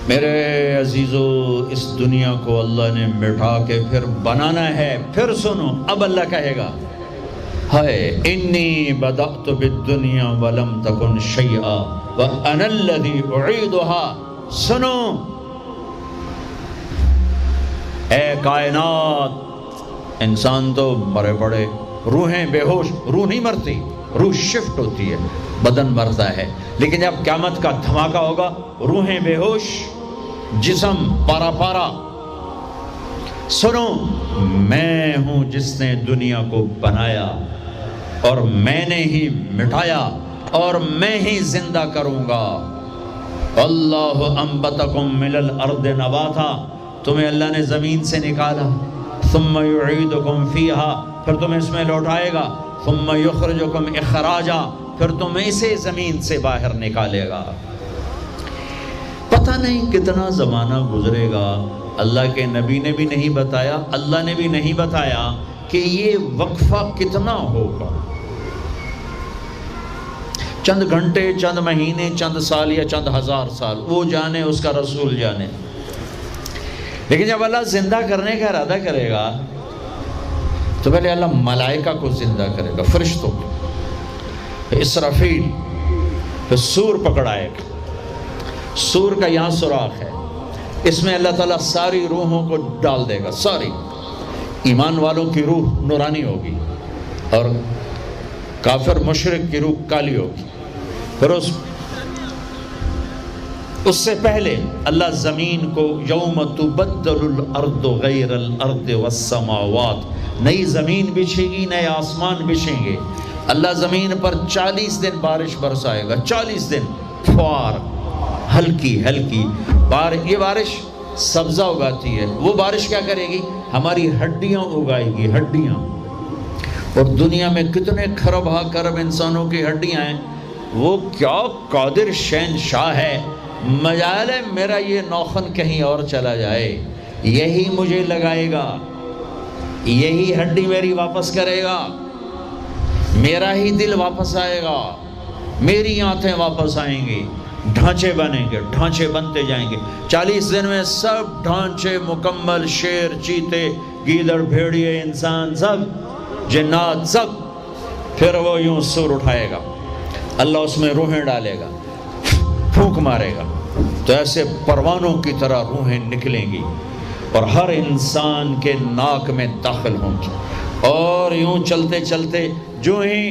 میرے عزیزو، اس دنیا کو اللہ نے مٹا کے پھر بنانا ہے۔ پھر سنو، اب اللہ کہے گا ہائے انی بدأت بالدنیا ولم تکن شیئا وانا الذی اعیدها۔ سنو اے کائنات، انسان تو مرے پڑے، روحیں بے ہوش، روح نہیں مرتی، روح شفٹ ہوتی ہے، بدن مرتا ہے، لیکن جب قیامت کا دھماکہ ہوگا روحیں بے ہوش، جسم پارا پارا۔ سنو، میں ہوں جس نے دنیا کو بنایا اور میں نے ہی مٹایا اور میں ہی زندہ کروں گا۔ اللہ انبتکم من الارض نباتا، تمہیں اللہ نے زمین سے نکالا، ثم یعیدکم فیہا، پھر تمہیں اس میں لوٹائے گا، ثم یخرجکم اخراجا، پھر تمہیں اسے زمین سے باہر نکالے گا۔ پتہ نہیں کتنا زمانہ گزرے گا، اللہ کے نبی نے بھی نہیں بتایا، اللہ نے بھی نہیں بتایا کہ یہ وقفہ کتنا ہوگا۔ چند گھنٹے، چند مہینے، چند سال یا چند ہزار سال، وہ جانے، اس کا رسول جانے۔ لیکن جب اللہ زندہ کرنے کا ارادہ کرے گا تو پہلے اللہ ملائکہ کو زندہ کرے گا، فرشتوں کو، اسرافیل، پھر سور پکڑائے گا۔ سور کا یہاں سوراخ ہے، اس میں اللہ تعالیٰ ساری روحوں کو ڈال دے گا، ساری۔ ایمان والوں کی روح نورانی ہوگی اور کافر مشرک کی روح کالی ہوگی۔ پھر اس سے پہلے اللہ زمین کو یوم تبدل الارض غیر الارض والسماوات، نئی زمین بچھے گی، نئے آسمان بچھیں گے۔ اللہ زمین پر 40 دن بارش برسائے گا، 40 دن فوار، ہلکی ہلکی یہ بارش سبزہ اگاتی ہے، وہ بارش کیا کرے گی؟ ہماری ہڈیاں اگائے گی، ہڈیاں۔ اور دنیا میں کتنے کھرب ہا کرب انسانوں کی ہڈیاں ہیں، وہ کیا قادر شہنشاہ ہے، مجال ہے میرا یہ نوخن کہیں اور چلا جائے، یہی مجھے لگائے گا، یہی ہڈی میری واپس کرے گا، میرا ہی دل واپس آئے گا، میری آنتیں واپس آئیں گی، ڈھانچے بنیں گے، ڈھانچے بنتے جائیں گے۔ 40 دن میں سب ڈھانچے مکمل، شیر، چیتے، گیدڑ، بھیڑیے، انسان، سب جنات، سب۔ پھر وہ یوں سور اٹھائے گا، اللہ اس میں روحیں ڈالے گا، پھونک مارے گا، تو ایسے پروانوں کی طرح روحیں نکلیں گی اور ہر انسان کے ناک میں داخل ہوں گی، اور یوں چلتے چلتے جو ہی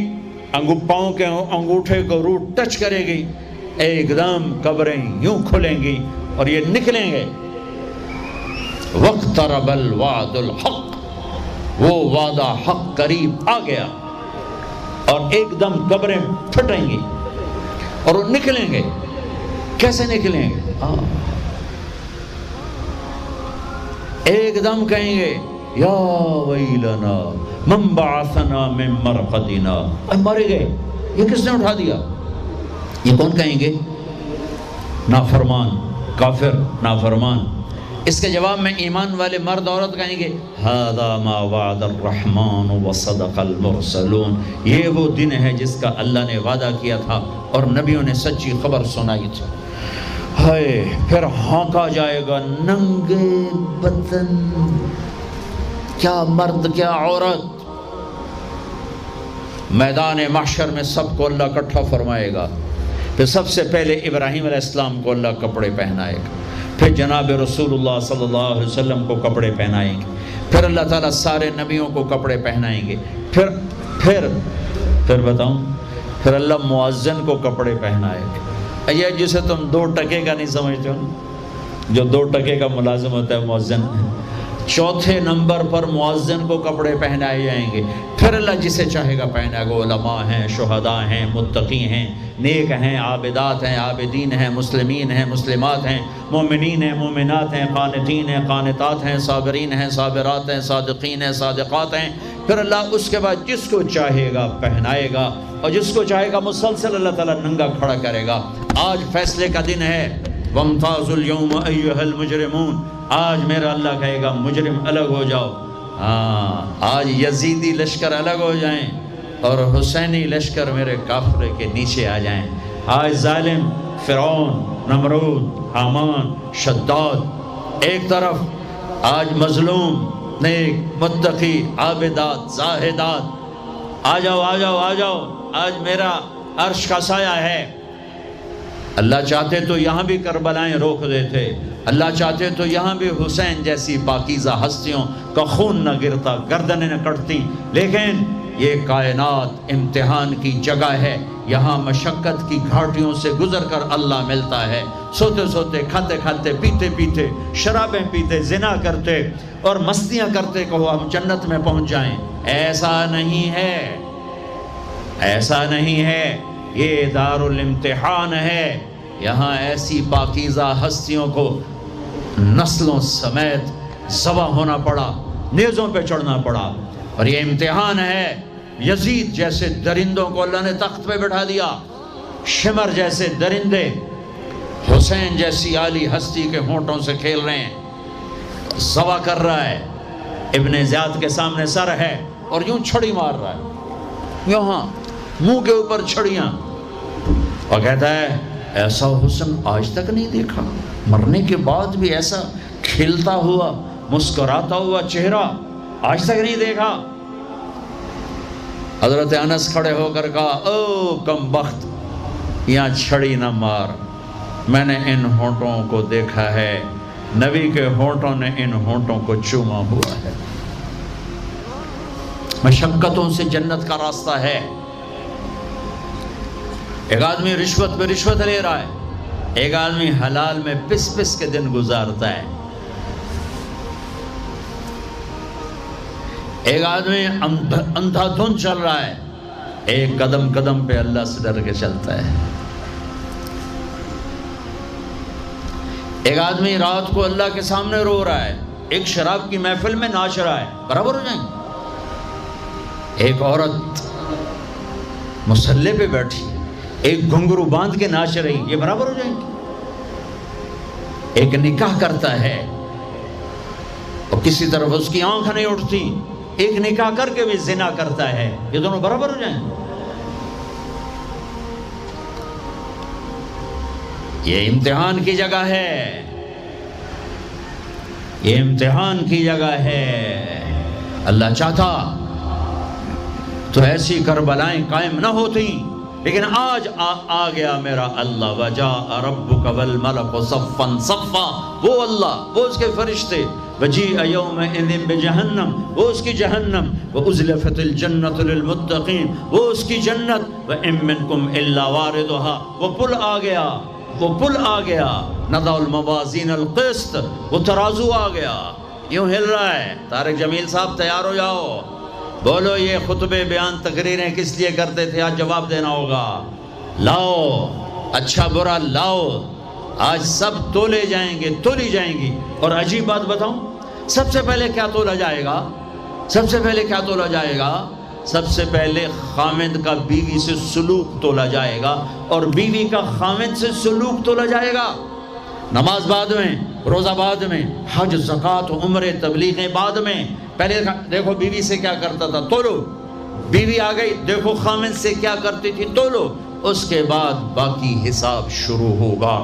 پاؤں کے انگوٹھے کو روح ٹچ کرے گی، ایک دم قبریں یوں کھلیں گی اور یہ نکلیں گے۔ وَاقْتَرَبَ الْوَعْدُ الْحَقِّ، وہ وعدہ حق قریب آ گیا، اور ایک دم قبریں پھٹیں گی اور وہ نکلیں گے۔ کیسے نکلیں گے؟ ایک دم کہیں گے یا ویلنا من بعثنا من مرقدنا، مرے گئے، یہ کس نے اٹھا دیا؟ یہ کون کہیں گے؟ نافرمان، کافر، نافرمان۔ اس کے جواب میں ایمان والے مرد عورت کہیں گے ھذا ما وعد الرحمن وصدق المرسلون، یہ وہ دن ہے جس کا اللہ نے وعدہ کیا تھا اور نبیوں نے سچی خبر سنائی تھی۔ ہائے، پھر ہانکا جائے گا، ننگے بدن، کیا مرد کیا عورت، میدان محشر میں سب کو اللہ اکٹھا فرمائے گا۔ پھر سب سے پہلے ابراہیم علیہ السلام کو اللہ کپڑے پہنائے گا، پھر جناب رسول اللہ صلی اللہ علیہ وسلم کو کپڑے پہنائیں گے، پھر اللہ تعالیٰ سارے نبیوں کو کپڑے پہنائیں گے، پھر بتاؤں، پھر اللہ مؤذن کو کپڑے پہنائے گا۔ یہ جسے تم 2 ٹکے کا نہیں سمجھتے ہو، جو 2 ٹکے کا ملازم ہوتا ہے مؤذن، 4تھے نمبر پر مؤذن کو کپڑے پہنائے جائیں گے۔ پھر اللہ جسے چاہے گا پہنائے گا، علماء ہیں، شہداء ہیں، متقی ہیں، نیک ہیں، عابدات ہیں، عابدین ہیں، مسلمین ہیں، مسلمات ہیں، مومنین ہیں، مومنات ہیں، قانتین ہیں، قانتات ہیں، صابرین ہیں، صابرات ہیں، صادقین ہیں، صادقات ہیں۔ پھر اللہ اس کے بعد جس کو چاہے گا پہنائے گا، اور جس کو چاہے گا مسلسل اللہ تعالیٰ ننگا کھڑا کرے گا۔ آج فیصلے کا دن ہے، وَامْتَازُوا الْيَوْمَ أَيُّهَا الْمُجْرِمُونَ، آج میرا اللہ کہے گا مجرم الگ ہو جاؤ۔ آج یزیدی لشکر الگ ہو جائیں اور حسینی لشکر میرے کافرے کے نیچے آ جائیں۔ آج ظالم فرعون، نمرود، حامان، شداد، ایک طرف آج مظلوم، نیک، متقی، عابدات، زاہدات، آ جاؤ آ جاؤ آ جاؤ، آج میرا عرش کا سایہ ہے۔ اللہ چاہتے تو یہاں بھی کربلائیں روک دیتے، اللہ چاہتے تو یہاں بھی حسین جیسی پاکیزہ ہستیوں کا خون نہ گرتا، گردنیں نہ کٹتی، لیکن یہ کائنات امتحان کی جگہ ہے، یہاں مشقت کی گھاٹیوں سے گزر کر اللہ ملتا ہے۔ سوتے سوتے، کھاتے کھاتے، پیتے پیتے، شرابیں پیتے، زنا کرتے اور مستیاں کرتے کہو ہم جنت میں پہنچ جائیں، ایسا نہیں ہے، ایسا نہیں ہے، یہ دار الامتحان ہے۔ یہاں ایسی پاکیزہ ہستیوں کو نسلوں سمیت ذبح ہونا پڑا، نیزوں پہ چڑھنا پڑا، اور یہ امتحان ہے۔ یزید جیسے درندوں کو اللہ نے تخت پہ بٹھا دیا، شمر جیسے درندے حسین جیسی عالی ہستی کے ہونٹوں سے کھیل رہے ہیں، ذبح کر رہا ہے، ابن زیاد کے سامنے سر ہے اور یوں چھڑی مار رہا ہے، یہاں منہ کے اوپر چھڑیاں، اور کہتا ہے ایسا حسن آج تک نہیں دیکھا، مرنے کے بعد بھی ایسا کھلتا ہوا مسکراتا ہوا چہرہ آج تک نہیں دیکھا۔ حضرت انس کھڑے ہو کر کہا او کم بخت، یہاں چھڑی نہ مار، میں نے ان ہونٹوں کو دیکھا ہے، نبی کے ہونٹوں نے ان ہونٹوں کو چوما ہوا ہے۔ مشقتوں سے جنت کا راستہ ہے۔ ایک آدمی رشوت پہ رشوت لے رہا ہے، ایک آدمی حلال میں پس پس کے دن گزارتا ہے، ایک آدمی اندھا دھند چل رہا ہے، ایک قدم قدم پہ اللہ سے ڈر کے چلتا ہے، ایک آدمی رات کو اللہ کے سامنے رو رہا ہے، ایک شراب کی محفل میں ناچ رہا ہے، برابر ہو جائیں گے؟ ایک عورت مصلی پہ بیٹھی، ایک گھنگرو باندھ کے ناچ رہی، یہ برابر ہو جائیں گے؟ ایک نکاح کرتا ہے اور کسی طرف اس کی آنکھ نہیں اٹھتی، ایک نکاح کر کے بھی زنا کرتا ہے، یہ دونوں برابر ہو جائیں گے؟ یہ امتحان کی جگہ ہے، یہ امتحان کی جگہ ہے۔ اللہ چاہتا تو ایسی کربلائیں قائم نہ ہوتی، لیکن آج آ گیا میرا اللہ، وجاء ربک والملک صفا صفا، وہ اللہ، وہ اس کے فرشتے، وجیء یومئذ بجہنم، وہ اس کی جہنم، وازلفت الجنۃ للمتقین، وہ اس کی جنت، وان منکم الا واردها، وہ پل آ گیا، وہ پل آ گیا، نضع الموازین القسط، وہ ترازو آ گیا، یوں ہل رہا ہے۔ طارق جمیل صاحب تیار ہو جاؤ، بولو یہ خطبے بیان تقریریں کس لیے کرتے تھے، آج جواب دینا ہوگا، لاؤ اچھا برا لاؤ، آج سب تولے جائیں گے، تولی جائیں گی۔ اور عجیب بات بتاؤں، سب سے پہلے کیا تولا جائے گا؟ سب سے پہلے کیا تولا جائے گا؟ سب سے پہلے خامد کا بیوی سے سلوک تولا جائے گا، اور بیوی کا خامد سے سلوک تولا جائے گا۔ نماز بعد میں، روزہ بعد میں، حج، زکوٰۃ، عمرے، تبلیغیں بعد میں۔ پہلے دیکھو بیوی سے کیا کرتا تھا، تولو، بیوی آ گئی، دیکھو خامد سے کیا کرتی تھی، تولو، اس کے بعد باقی حساب شروع ہوگا۔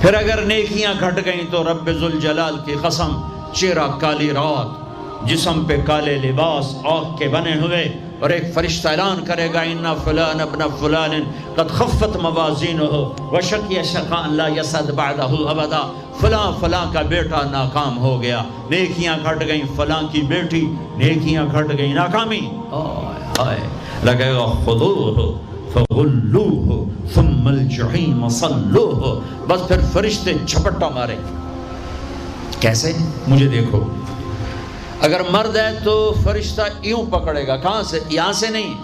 پھر اگر نیکیاں گھٹ گئیں تو رب ذوالجلال کی قسم، چہرہ کالی رات، جسم پہ کالے لباس آگ کے بنے ہوئے، اور ایک فرشتہ اعلان کرے گا ان فلان ابن فلان قد خفت موازینہ وشقی شقاء لا یسعد بعدہ ابدا، فلاں فلاں کا بیٹا ناکام ہو گیا، نیکیاں گھٹ گئیں، فلاں کی بیٹی نیکیاں گھٹ گئیں، ناکامی۔ ہائے لگے گا خذوہ فغلوہ ثم الجحیم صلوہ، بس پھر فرشتے جھپٹا مارے۔ کیسے؟ مجھے دیکھو، اگر مرد ہے تو فرشتہ یوں پکڑے گا، کہاں سے؟ یہاں سے نہیں،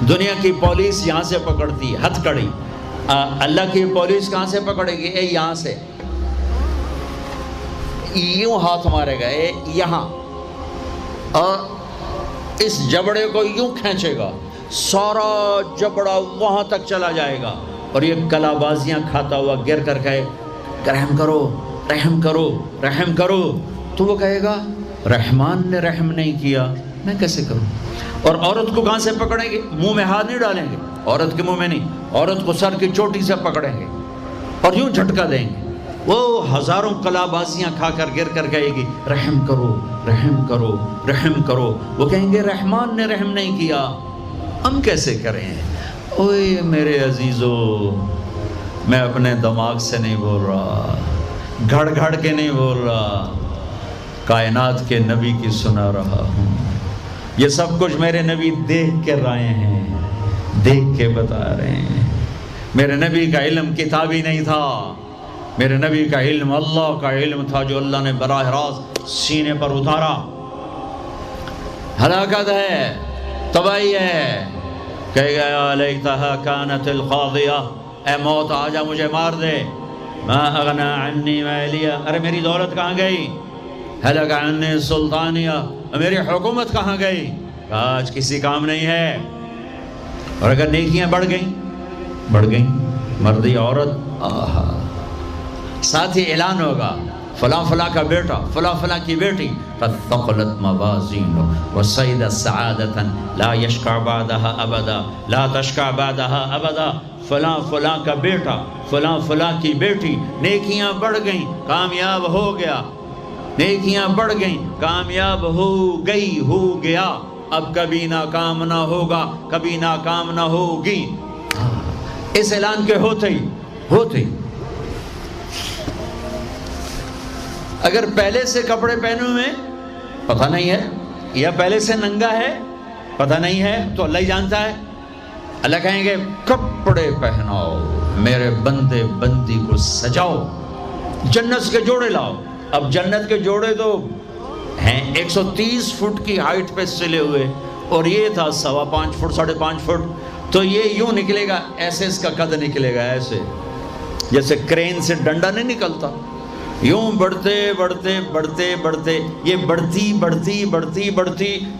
دنیا کی پولیس یہاں سے پکڑتی ہے، ہتھ کڑی، اللہ کی پولیس کہاں سے پکڑے گی؟ اے یہاں سے، یوں ہاتھ مارے گا، اے یہاں، اور اس جبڑے کو یوں کھینچے گا، سارا جبڑا وہاں تک چلا جائے گا، اور یہ کلا بازیاں کھاتا ہوا گر کر کہے رحم کرو رحم کرو رحم کرو، تو وہ کہے گا رحمان نے رحم نہیں کیا، میں کیسے کروں؟ اور عورت کو کہاں سے پکڑیں گے؟ منہ میں ہاتھ نہیں ڈالیں گے، عورت کے منہ میں نہیں، عورت کو سر کی چوٹی سے پکڑیں گے، اور یوں جھٹکا دیں گے، وہ ہزاروں کلابازیاں کھا کر گر کر کہے گی رحم کرو رحم کرو رحم کرو، وہ کہیں گے رحمان نے رحم نہیں کیا، ہم کیسے کریں؟ اوے میرے عزیزو، میں اپنے دماغ سے نہیں بول رہا، گھڑ گھڑ کے نہیں بول رہا، کائنات کے نبی کی سنا رہا ہوں۔ یہ سب کچھ میرے نبی دیکھ کے رائے ہیں، دیکھ کے بتا رہے ہیں۔ میرے نبی کا علم کتابی نہیں تھا، میرے نبی کا علم اللہ کا علم تھا، جو اللہ نے براہ راست سینے پر اتارا۔ ہلاکت ہے، تباہی ہے، کہے گا یا لیتہا کانت القاضیہ، اے موت آجا مجھے مار دے، ما اغنا عنی مالیہ، ارے میری دولت کہاں گئی؟ ہلک عنی سلطانیہ، میری حکومت کہاں گئی؟ آج کسی کام نہیں ہے۔ اور اگر نیکیاں بڑھ گئیں، مردی عورت، آہا، ساتھ ہی اعلان ہوگا فلاں فلاں کا بیٹا، فلاں فلاں کی بیٹی، قد ثقلت موازینہ وصعد سعادۃ لا یشقى بعدها ابدا، لا تشقى بعدها ابدا، فلاں فلاں کا بیٹا، فلاں فلاں کی بیٹی، نیکیاں بڑھ گئیں، کامیاب ہو گیا، نیکیاں بڑھ گئیں، کامیاب ہو گیا، اب کبھی ناکام نہ ہوگا، کبھی ناکام نہ ہوگی۔ اس اعلان کے ہوتے ہی اگر پہلے سے کپڑے پہنے ہوئے پتہ نہیں ہے، یا پہلے سے ننگا ہے پتہ نہیں ہے، تو اللہ ہی جانتا ہے۔ اللہ کہیں گے کپڑے پہناؤ، میرے بندے بندی کو سجاؤ، جنت کے جوڑے لاؤ۔ اب جنت کے جوڑے تو ہیں 130 فٹ کی ہائٹ پہ سلے ہوئے، اور یہ تھا 5.25 فٹ 5.5 فٹ، تو یہ یوں نکلے گا، ایسے اس کا قد نکلے گا، ایسے جیسے کرین سے ڈنڈا نہیں نکلتا، یوں بڑھتے بڑھتے بڑھتے بڑھتے یہ بڑھتی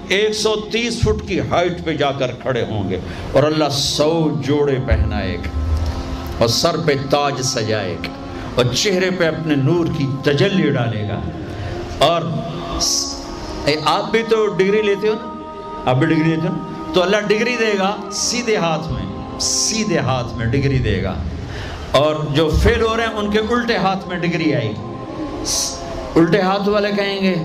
130 فٹ کی ہائٹ پہ جا کر کھڑے ہوں گے، اور اللہ 100 جوڑے پہنائے گا، اور سر پہ تاج سجائے گا، اور چہرے پہ اپنے نور کی تجلی ڈالے گا۔ اور آپ بھی تو ڈگری لیتے ہو نا، آپ بھی ڈگری لیتے ہو نا، تو اللہ ڈگری دے گا سیدھے ہاتھ میں ڈگری دے گا، اور جو فیل ہو رہے ہیں ان کے الٹے ہاتھ میں ڈگری آئے گی۔ الٹے ہاتھ والے کہیں گے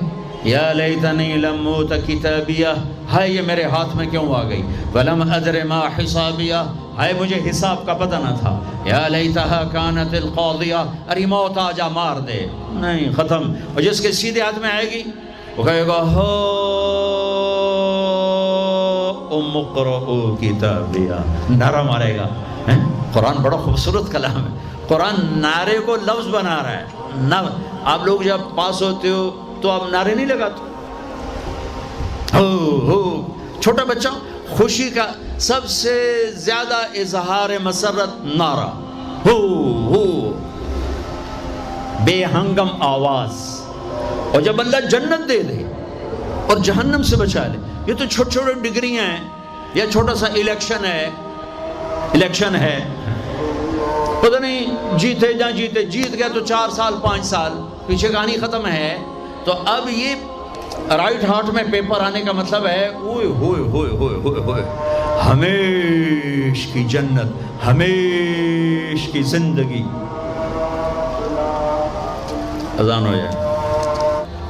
یا لیتنی لم اوت کتابیہ، ہائے یہ میرے ہاتھ میں کیوں آ گئی، ولم ادر ما حسابیہ، ہائے مجھے حساب کا پتہ نہ تھا، یا لیتہا کانت القاضیہ، ارے موت آجا مار دے، نہیں ختم۔ اور جس کے سیدھے ہاتھ میں آئے گی وہ کہے گا ہو ام اقرؤ کتابیہ، نعرہ مارے گا۔ قرآن بڑا خوبصورت کلام ہے، قرآن نعرے کو لفظ بنا رہا ہے۔ آپ لوگ جب پاس ہوتے ہو تو آپ نعرے نہیں لگاتے، چھوٹا بچہ خوشی کا سب سے زیادہ اظہار مسرت نعرہ، ہو بے ہنگم آواز۔ اور جب اللہ جنت دے دے اور جہنم سے بچا لے، یہ تو چھوٹے چھوٹے ڈگریاں ہیں، یا چھوٹا سا الیکشن ہے، پتہ نہیں جیتے جا جیتے، جیت گیا تو 4 سال 5 سال، پیچھے کہانی ختم ہے۔ تو اب یہ رائٹ ہارٹ میں پیپر آنے کا مطلب ہے اوئے ہوئے ہوئے ہوئے ہوئے ہوئے ہمیش کی جنت، ہمیش کی زندگی۔ اذان ہو جائے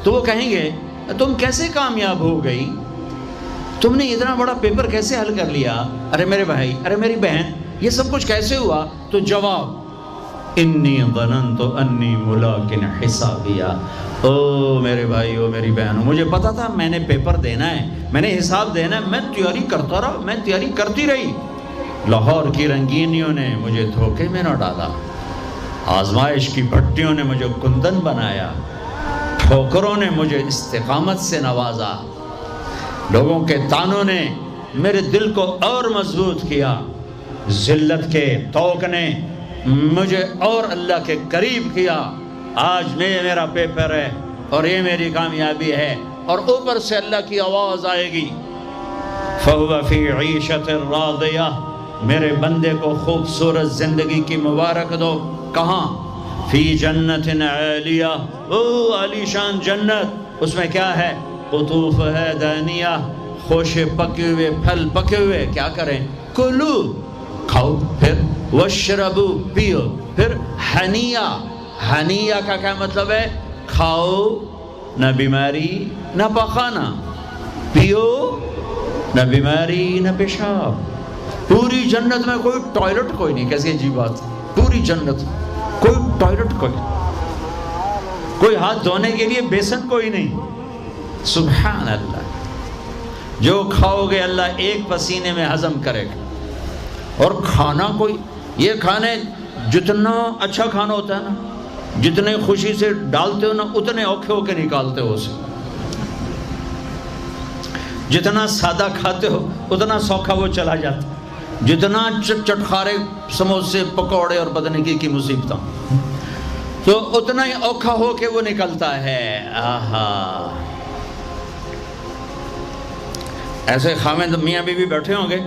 تو وہ کہیں گے تم کیسے کامیاب ہو گئی، تم نے اتنا بڑا پیپر کیسے حل کر لیا، ارے میرے بھائی، ارے میری بہن، یہ سب کچھ کیسے ہوا؟ تو جواب انی ظننت انی ملاق حسابیہ، او میرے بھائی، او میری بہن، مجھے پتا تھا میں نے پیپر دینا ہے، میں نے حساب دینا ہے، میں تیاری کرتا رہا، میں تیاری کرتی رہی۔ لاہور کی رنگینیوں نے مجھے دھوکے میں نہ ڈالا، آزمائش کی بھٹیوں نے مجھے کندن بنایا، ٹھوکروں نے مجھے استقامت سے نوازا، لوگوں کے تانوں نے میرے دل کو اور مضبوط کیا، ذلت کے توق نے مجھے اور اللہ کے قریب کیا۔ آج میرا پیپر ہے اور یہ میری کامیابی ہے، اور اوپر سے اللہ کی آواز آئے گی فَهُوَ فِي عِيشَةٍ رَاضِيَةٍ، میرے بندے کو خوبصورت زندگی کی مبارک دو۔ کہاں؟ فی جنت عالیہ، او عالی شان جنت، اس میں کیا ہے؟ قطوف ہے دانیہ، خوشے پکے ہوئے، پھل پکے ہوئے، کیا کریں؟ کلو، کھاؤ، پھر وشربو، پیو، پھر ہنیا، ہنیا کا کیا مطلب ہے؟ کھاؤ نہ بیماری نہ پخانا، پیو نہ بیماری نہ پیشاب۔ پوری جنت میں کوئی ٹوائلٹ کوئی نہیں، کیسی عجیب بات، پوری جنت کوئی ٹوائلٹ کوئی نہیں، کوئی ہاتھ دھونے کے لیے بیسن کوئی نہیں۔ سبحان اللہ، جو کھاؤ گے اللہ ایک پسینے میں ہضم کرے گا۔ اور کھانا کوئی، یہ کھانے جتنا اچھا کھانا ہوتا ہے نا، جتنے خوشی سے ڈالتے ہو نا اتنے اوکھے ہو کے نکالتے ہو اسے، جتنا سادہ کھاتے ہو اتنا سوکھا وہ چلا جاتا، جتنا چٹخارے سموسے پکوڑے اور پتہ نہیں کی مصیبتاں تو اتنا ہی اوکھا ہو کے وہ نکلتا ہے۔ آہا، ایسے خامد میاں بیوی بیٹھے ہوں گے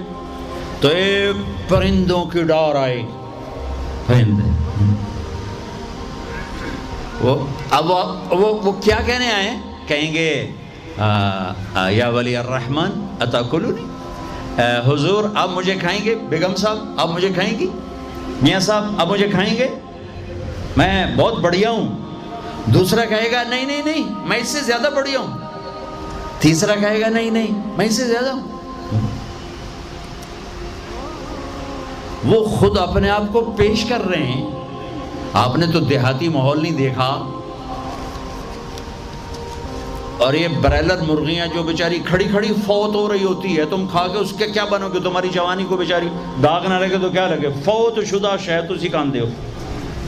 تو ایک پرندوں کی ڈار آئے، پرندے وہ کیا کہنے آئے؟ کہیں گے یا ولی الرحمن اتاکلونی، حضور آپ مجھے کھائیں گے؟ بیگم صاحب آپ مجھے کھائیں گی؟ میاں صاحب آپ مجھے کھائیں گے؟ میں بہت بڑھیا ہوں۔ دوسرا کہے گا نہیں نہیں نہیں میں اس سے زیادہ بڑھیا ہوں۔ تیسرا کہے گا نہیں نہیں میں اس سے زیادہ ہوں۔ وہ خود اپنے آپ کو پیش کر رہے ہیں۔ آپ نے تو دیہاتی ماحول نہیں دیکھا، اور یہ برائلر مرغیاں جو بیچاری کھڑی کھڑی فوت ہو رہی ہوتی ہے، تم کھا کے اس کے کیا بنو گے؟ تمہاری جوانی کو بیچاری داغ نہ لگے تو کیا لگے؟ فوت شدہ شہد تسی کھاندے ہو،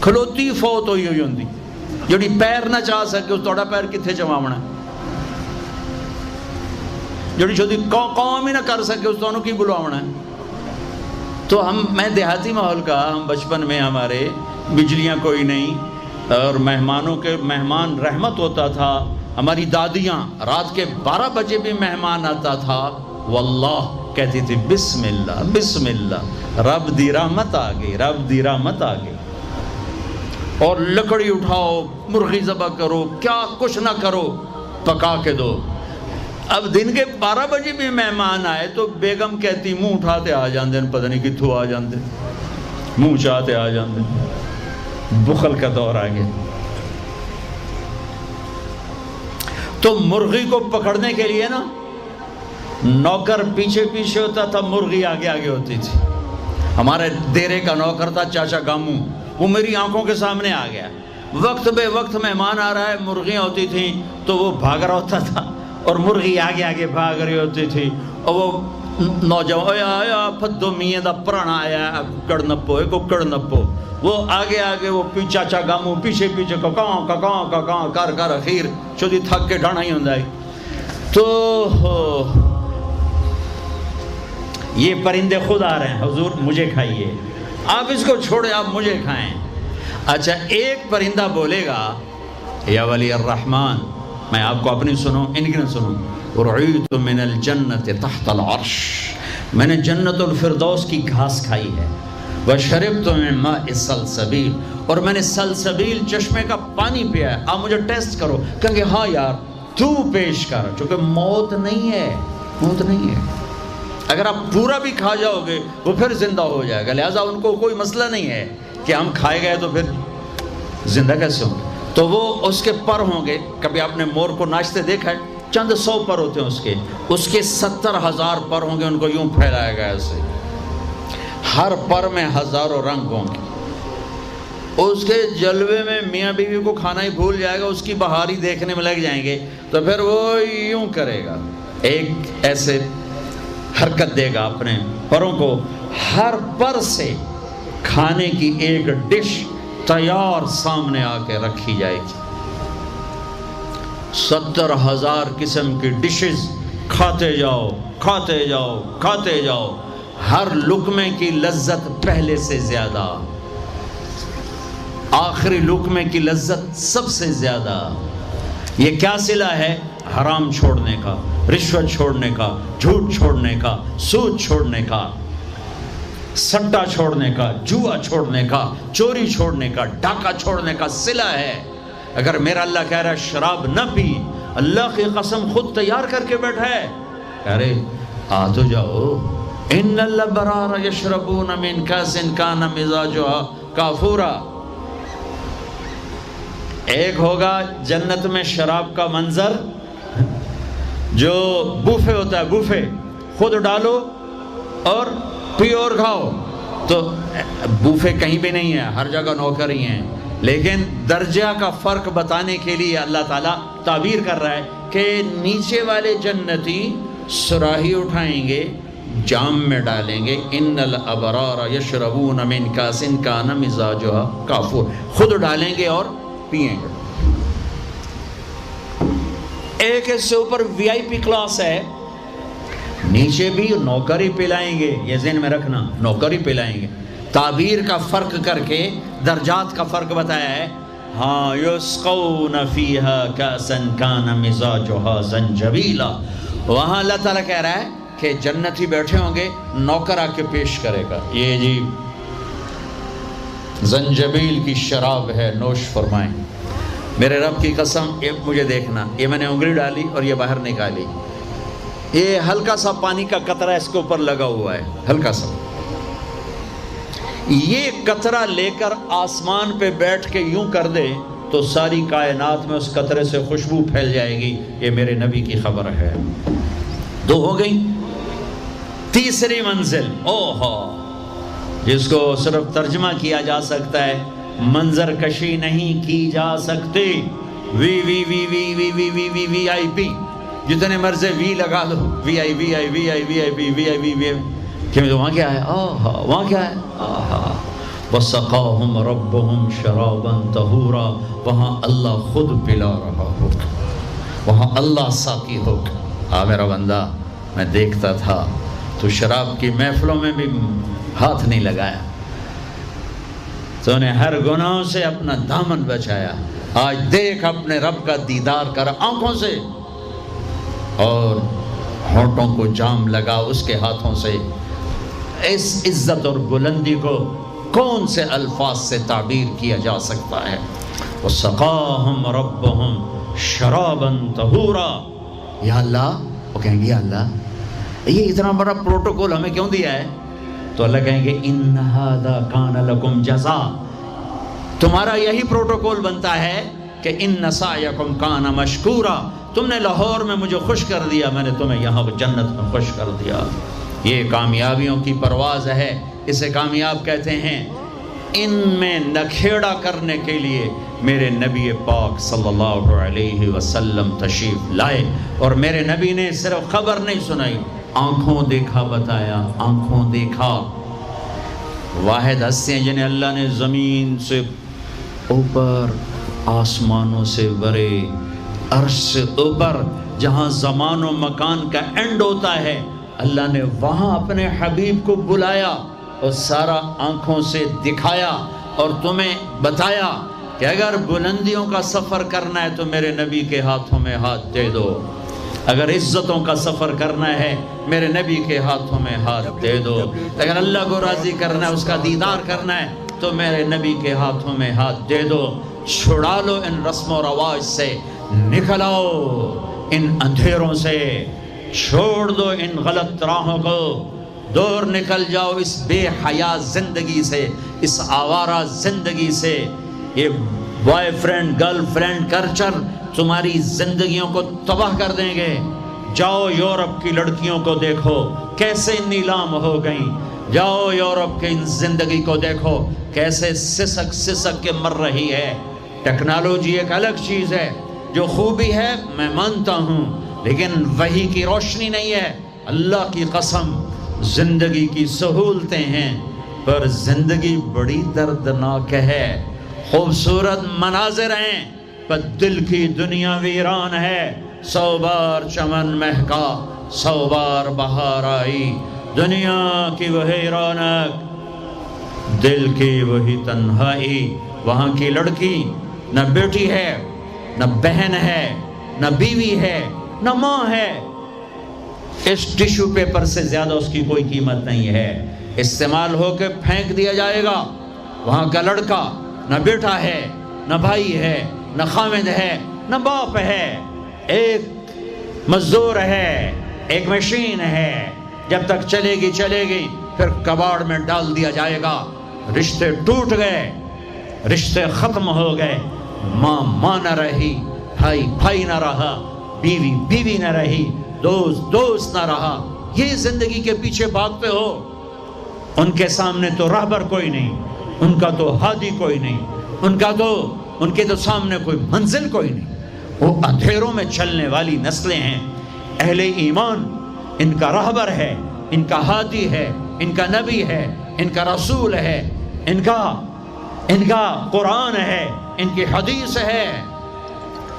کھلوتی فوت ہوئی ہوئی ہوندی، جڑی پیر نہ چاہ سکے اس توڑا پیر کتھے چماونا، جڑی شدی قوم ہی نہ کر سکے اس تو کی بلواونا ہے۔ تو میں دیہاتی ماحول کا، ہم بچپن میں ہمارے بجلیاں کوئی نہیں، اور مہمانوں کے مہمان رحمت ہوتا تھا۔ ہماری دادیاں رات کے 12 بجے بھی مہمان آتا تھا، واللہ کہتی تھی بسم اللہ بسم اللہ، رب دی رحمت آ گئی، رب دی رحمت آ گئی۔ اور لکڑی اٹھاؤ، مرغی ذبح کرو، کیا کچھ نہ کرو، پکا کے دو۔ اب دن کے 12 بجے بھی مہمان آئے تو بیگم کہتی منہ اٹھاتے آ جاندے، پتہ نہیں کتھوں آ جاندے، منہ چاہتے آ جاندے۔ بخل کا دور آ گیا۔ تو مرغی کو پکڑنے کے لیے نا نوکر پیچھے پیچھے ہوتا تھا، مرغی آگے آگے ہوتی تھی۔ ہمارے دیرے کا نوکر تھا چاچا گامو، وہ میری آنکھوں کے سامنے آ گیا، وقت بے وقت مہمان آ رہا ہے، مرغیاں ہوتی تھیں تو وہ بھاگ رہا ہوتا تھا اور مرغی آگے آگے بھاگ رہی ہوتی تھی، اور وہ نوجوان آیا پھدو میاں دا پرانا آیا کڑ نپو ایک کڑ نپو، وہ آگے آگے وہ چاچا گامو پیچھے پیچھے ککاں کر کر اخیر چودی تھک کے ڈھانا ہی ہوں ہے۔ تو یہ پرندے خود آ رہے ہیں، حضور مجھے کھائیے، آپ اس کو چھوڑے آپ مجھے کھائیں۔ اچھا ایک پرندہ بولے گا یا ولی الرحمن، میں آپ کو اپنی سنوں ان کی نہ سنوں، رعیت من الجنت تحت العرش، میں نے جنت الفردوس کی گھاس کھائی ہے، وشربت من ماء السلسبیل، اور میں نے سلسبیل چشمے کا پانی پیا ہے، آپ مجھے ٹیسٹ کرو۔ کہیں گے ہاں یار تو پیش کر، چونکہ موت نہیں ہے، موت نہیں ہے، اگر آپ پورا بھی کھا جاؤ گے وہ پھر زندہ ہو جائے گا، لہٰذا ان کو کوئی مسئلہ نہیں ہے کہ ہم کھائے گئے تو پھر زندہ کیسے ہوں گے۔ تو وہ اس کے پر ہوں گے، کبھی آپ نے مور کو ناچتے دیکھا ہے؟ چند 100 پر ہوتے ہیں اس کے 70,000 پر ہوں گے، ان کو یوں پھیلایا گیا ایسے، ہر پر میں ہزاروں رنگ ہوں گے۔ اس کے جلوے میں میاں بیوی کو کھانا ہی بھول جائے گا، اس کی بہاری دیکھنے میں لگ جائیں گے، تو پھر وہ یوں کرے گا، ایک ایسے حرکت دے گا اپنے پروں کو، ہر پر سے کھانے کی ایک ڈش تیار سامنے آ کے رکھی جائے گی، 70,000 قسم کی ڈشز، کھاتے جاؤ کھاتے جاؤ کھاتے جاؤ، ہر لقمے کی لذت پہلے سے زیادہ، آخری لقمے کی لذت سب سے زیادہ۔ یہ کیا صلہ ہے؟ حرام چھوڑنے کا، رشوت چھوڑنے کا، جھوٹ چھوڑنے کا، سود چھوڑنے کا، سٹا چھوڑنے کا، جوا چھوڑنے کا، چوری چھوڑنے کا، ڈاکہ چھوڑنے کا صلہ ہے۔ اگر میرا اللہ کہہ رہا ہے شراب نہ پی، اللہ کی قسم خود تیار کر کے بیٹھا ہے، کہہ رہے آ تو جاؤ، ان الابرار یشربون من کاس کان مزاجها کافورا. ایک ہوگا جنت میں شراب کا منظر جو بوفے ہوتا ہے, بوفے خود ڈالو اور پیو اور کھاؤ. تو بوفے کہیں بھی نہیں ہے, ہر جگہ نوکر ہی ہیں, لیکن درجہ کا فرق بتانے کے لیے اللہ تعالیٰ تعبیر کر رہا ہے کہ نیچے والے جنتی سراہی اٹھائیں گے, جام میں ڈالیں گے, ان الابرار یشربون من کاس کان مزاجها کافور, خود ڈالیں گے اور پئیں گے. ایک اس سے اوپر وی آئی پی کلاس ہے, نیچے بھی نوکر ہی پلائیں گے, یہ ذہن میں رکھنا, نوکر ہی پلائیں گے. تعبیر کا فرق کر کے درجات کا فرق بتایا ہے. ہاں یسقون فیہا کاسا کان مزاجها زنجبیلا, وہاں اللہ تعالیٰ کہہ رہا ہے کہ جنتی بیٹھے ہوں گے, نوکر آ کے پیش کرے گا, یہ جی زنجبیل کی شراب ہے, نوش فرمائیں. میرے رب کی قسم, یہ مجھے دیکھنا, یہ میں نے انگلی ڈالی اور یہ باہر نکالی, یہ ہلکا سا پانی کا قطرہ اس کے اوپر لگا ہوا ہے, ہلکا سا. یہ قطرہ لے کر آسمان پہ بیٹھ کے یوں کر دے تو ساری کائنات میں اس قطرے سے خوشبو پھیل جائے گی. یہ میرے نبی کی خبر ہے. 2 ہو گئی. تیسری منزل, اوہو, جس کو صرف ترجمہ کیا جا سکتا ہے, منظر کشی نہیں کی جا سکتی. وی وی وی وی وی وی وی وی وی آئی پی, جتنے مرضی وی لگا دو, وی آئی وی آئی وی آئی وی آئی پی وی آئی وی وی. کہ وہاں کیا ہے, آہا, وہاں کیا ہے, آہا, وَسَقَاهُمْ رَبُّهُمْ شَرَابًا طَهُورًا, وہاں اللہ خود پلا رہا ہوگا, وہاں اللہ ساقی ہوگا. میرا بندہ, میں دیکھتا تھا تو شراب کی محفلوں میں بھی ہاتھ نہیں لگایا, تو نے ہر گناہوں سے اپنا دامن بچایا. آج دیکھ اپنے رب کا دیدار کر آنکھوں سے, اور ہونٹوں کو جام لگا اس کے ہاتھوں سے. اس عزت اور بلندی کو کون سے الفاظ سے تعبیر کیا جا سکتا ہے؟ وَسَقَاهُمْ رَبُّهُمْ شَرَابًا طَهُورًا. یا اللہ, وہ کہیں گے یا اللہ یہ اتنا بڑا پروٹوکول ہمیں کیوں دیا ہے؟ تو اللہ کہیں گے اِنَّ هَذَا كَانَ لَكُمْ جَزَاءً, تمہارا یہی پروٹوکول بنتا ہے کہ اِنَّ سَعْيَكُمْ كَانَ مَشْكُورًا, تم نے لاہور میں مجھے خوش کر دیا, میں نے تمہیں یہاں جنت میں خوش کر دیا. یہ کامیابیوں کی پرواز ہے, اسے کامیاب کہتے ہیں. ان میں نکھیڑا کرنے کے لیے میرے نبی پاک صلی اللہ علیہ وسلم تشریف لائے, اور میرے نبی نے صرف خبر نہیں سنائی, آنکھوں دیکھا بتایا, آنکھوں دیکھا. واحد ہستیاں جنہیں اللہ نے زمین سے اوپر, آسمانوں سے برے, عرش سے اوپر, جہاں زمان و مکان کا اینڈ ہوتا ہے, اللہ نے وہاں اپنے حبیب کو بلایا اور سارا آنکھوں سے دکھایا, اور تمہیں بتایا کہ اگر بلندیوں کا سفر کرنا ہے تو میرے نبی کے ہاتھوں میں ہاتھ دے دو, اگر عزتوں کا سفر کرنا ہے میرے نبی کے ہاتھوں میں ہاتھ دے دو, اگر اللہ کو راضی کرنا ہے, اس کا دیدار کرنا ہے تو میرے نبی کے ہاتھوں میں ہاتھ دے دو. چھڑا لو ان رسم و رواج سے, نکل آؤ ان اندھیروں سے, چھوڑ دو ان غلط راہوں کو, دور نکل جاؤ اس بے حیا زندگی سے, اس آوارہ زندگی سے. یہ boy friend girl friend culture تمہاری زندگیوں کو تباہ کر دیں گے. جاؤ یورپ کی لڑکیوں کو دیکھو کیسے نیلام ہو گئیں, جاؤ یورپ کی زندگی کو دیکھو کیسے سسک سسک کے مر رہی ہے. ٹیکنالوجی ایک الگ چیز ہے, جو خوبی ہے میں مانتا ہوں, لیکن وحی کی روشنی نہیں ہے. اللہ کی قسم زندگی کی سہولتیں ہیں, پر زندگی بڑی دردناک ہے. خوبصورت مناظر ہیں پر دل کی دنیا ویران ہے. 100 بار چمن مہکا 100 بار بہار آئی, دنیا کی وہی رونق دل کی وہی تنہائی. وہاں کی لڑکی نہ بیٹی ہے, نہ بہن ہے, نہ بیوی ہے, نہ ماں ہے. اس ٹیشو پیپر سے زیادہ اس کی کوئی قیمت نہیں ہے, استعمال ہو کے پھینک دیا جائے گا. وہاں کا لڑکا نہ بیٹا ہے, نہ بھائی ہے, نہ خامد ہے, نہ باپ ہے, ایک مزدور ہے, ایک مشین ہے. جب تک چلے گی پھر کباڑ میں ڈال دیا جائے گا. رشتے ٹوٹ گئے، رشتے ختم ہو گئے، ماں ماں نہ رہی، بھائی بھائی نہ رہا، بیوی بیوی نہ رہی، دوست دوست نہ رہا، یہ زندگی کے پیچھے بھاگتے ہو۔ ان کے سامنے تو راہبر کوئی نہیں، ان کا تو ہادی کوئی نہیں، ان کے تو سامنے کوئی منزل کوئی نہیں، وہ اندھیروں میں چلنے والی نسلیں ہیں۔ اہل ایمان ان کا راہبر ہے، ان کا ہادی ہے، ان کا نبی ہے، ان کا رسول ہے، ان کا قرآن ہے، ان کی حدیث ہے،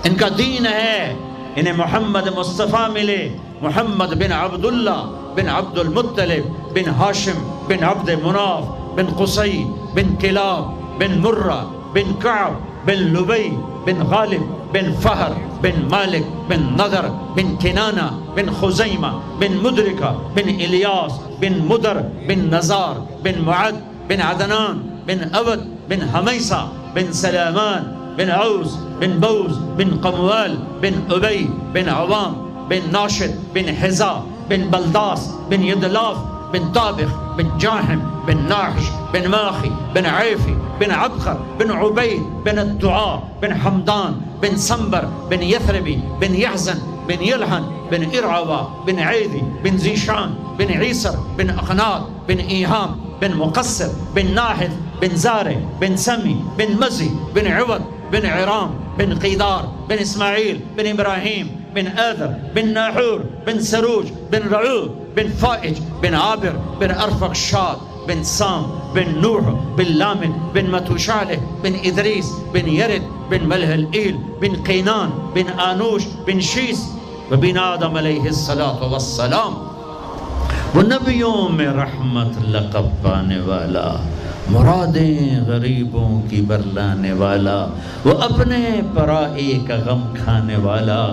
ان کا دین ہے۔ انہیں محمد مصطفیٰ ملے، محمد بن عبداللہ بن عبد المطلب بن ہاشم بن عبد مناف بن قصی بن کلاب بن مرہ بن کعب بن لبی بن غالب بن فہر بن مالک بن نضر بن کنانہ بن خزیمہ بن مدرکہ بن الیاس بن مدر بن نزار بن معد بن عدنان بن عبد بن حمیسہ بن سلامان بن عوز بن بوز بن قموال بن ابی بن عوام بن ناشد بن حزا بن بلداس بن یدلاف بن طابخ بن جاحم بن ناحش بن ماخی بن عیفی بن عبخر بن عبید بن الدعاء بن حمدان بن سنبر بن یثربی بن یحزن بن یلحن بن ارعوا بن عیدی بن زیشان بن عیسر بن اخناق بن ایہام بن مقصر بن ناحد بن زارع بن سمی بن مزی بن عوض بن عرام بن قیدار بن اسماعیل بن ابراہیم بن آذر بن ناحور بن سروج بن رعوب بن فائج بن عابر بن ارفقشاد بن سام بن نوح بن لامن بن متوشالح بن ادریس بن یرد بن ملح الایل بن قینان بن آنوش بن شیس وبن آدم علیہ السلام۔ وہ نبیوں میں رحمت لقب پانے والا، مرادیں غریبوں کی برلانے والا، وہ اپنے پرائی کا غم کھانے والا،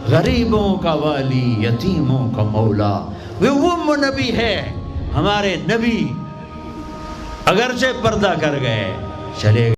غریبوں کا والی، یتیموں کا مولا، وہ نبی ہے۔ ہمارے نبی اگرچہ پردہ کر گئے، چلے گئے۔